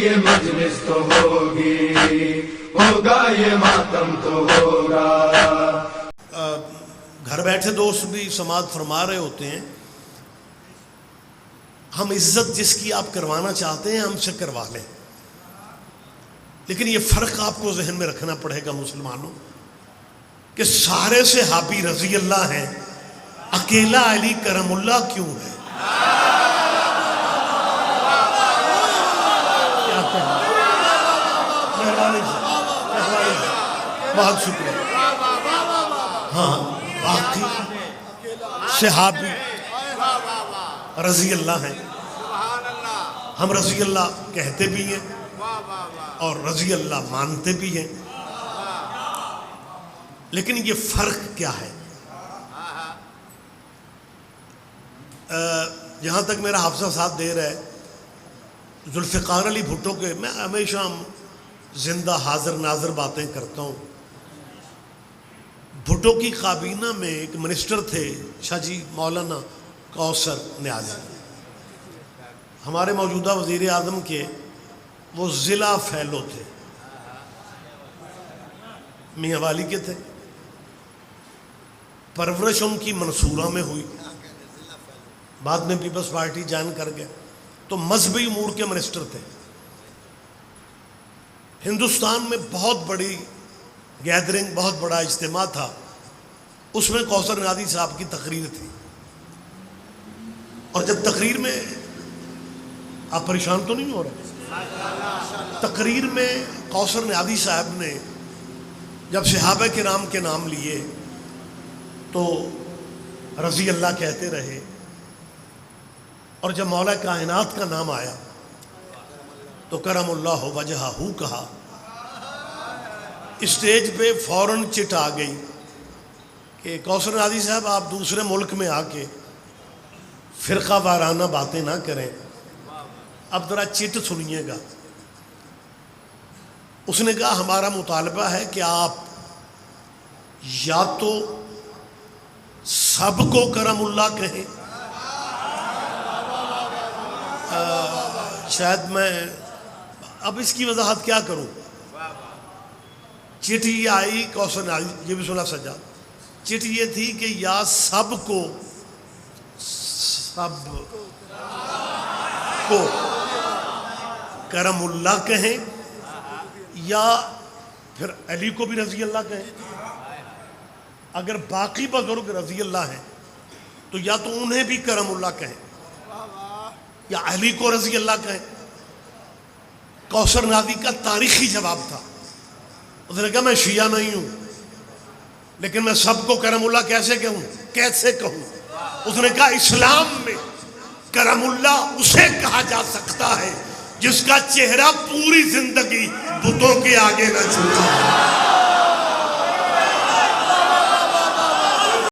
ये मजलिस तो होगी, होगा ये मातम तो होगा। घर बैठे दोस्त भी समाअत फरमा रहे होते हैं, हम इज्जत जिसकी आप करवाना चाहते हैं हमसे करवा लें, लेकिन ये फर्क आपको जहन में रखना पड़ेगा मुसलमानों कि सारे सहाबी रजी अल्लाह हैं, अकेला अली करमुल्लाह क्यों है? क्या कहना, बहुत शुक्रिया। हाँ, बाकी सहाबी रजी अल्लाह हैं, हम रजी अल्लाह कहते भी हैं और रजी अल्लाह मानते भी हैं, लेकिन ये फर्क क्या है? जहां तक मेरा हाफजा साथ दे रहा है, जुल्फ़िकार अली भुट्टो के मैं हमेशा जिंदा हाजिर नाजर बातें करता हूँ। भुट्टो की काबीना में एक मिनिस्टर थे शाह जी मौलाना कौसर न्याज़ी, हमारे मौजूदा वज़ीर आज़म के वो ज़िला फैलो थे, मियाँ वाली के थे, परवरिश उनकी मंसूरा में हुई, बाद में पीपल्स पार्टी ज्वाइन कर गए, तो मजहबी उमूर के मिनिस्टर थे। हिंदुस्तान में बहुत बड़ी गैदरिंग, बहुत बड़ा इज्तिमा था, उसमें कौसर न्याज़ी साहब की तकरीर थी, और जब तकरीर में, आप परेशान तो नहीं हो रहे, तकरीर में कौसर न्याज़ी साहब ने जब सहाबा किराम के नाम लिए तो रज़ी अल्लाह कहते रहे, और जब मौला कायनात का नाम आया तो करमुल्लाहु वजहहू कहा। स्टेज पे फौरन चिट आ गई कि कौसर न्याज़ी साहब आप दूसरे मुल्क में आके फ़िरका वाराना बातें ना करें, अब ज़रा चिट सुनिएगा। उसने कहा हमारा मुतालबा है कि आप या तो सबको करमुल्लाह कहें, शायद मैं अब इसकी वजाहत क्या करूं। चिट ये आई कौसर न्याज़ी, ये भी सुना सजा, चिट ये थी कि या सबको, सबको करमुल्लाह कहें या फिर अली को भी रज़ी अल्लाह कहें। अगर बाकी बुजुर्ग रज़ी अल्लाह हैं तो या तो उन्हें भी करमुल्लाह कहें या अली को रज़ी अल्लाह कहें। कौसर न्याज़ी का तारीखी जवाब था, उसने कहा मैं शिया नहीं हूं, लेकिन मैं सबको करमुल्लाह कैसे कहूं, कैसे कहूं। उसने कहा इस्लाम में करमुल्लाह उसे कहा जा सकता है जिसका चेहरा पूरी जिंदगी बुतों के आगे न झुका।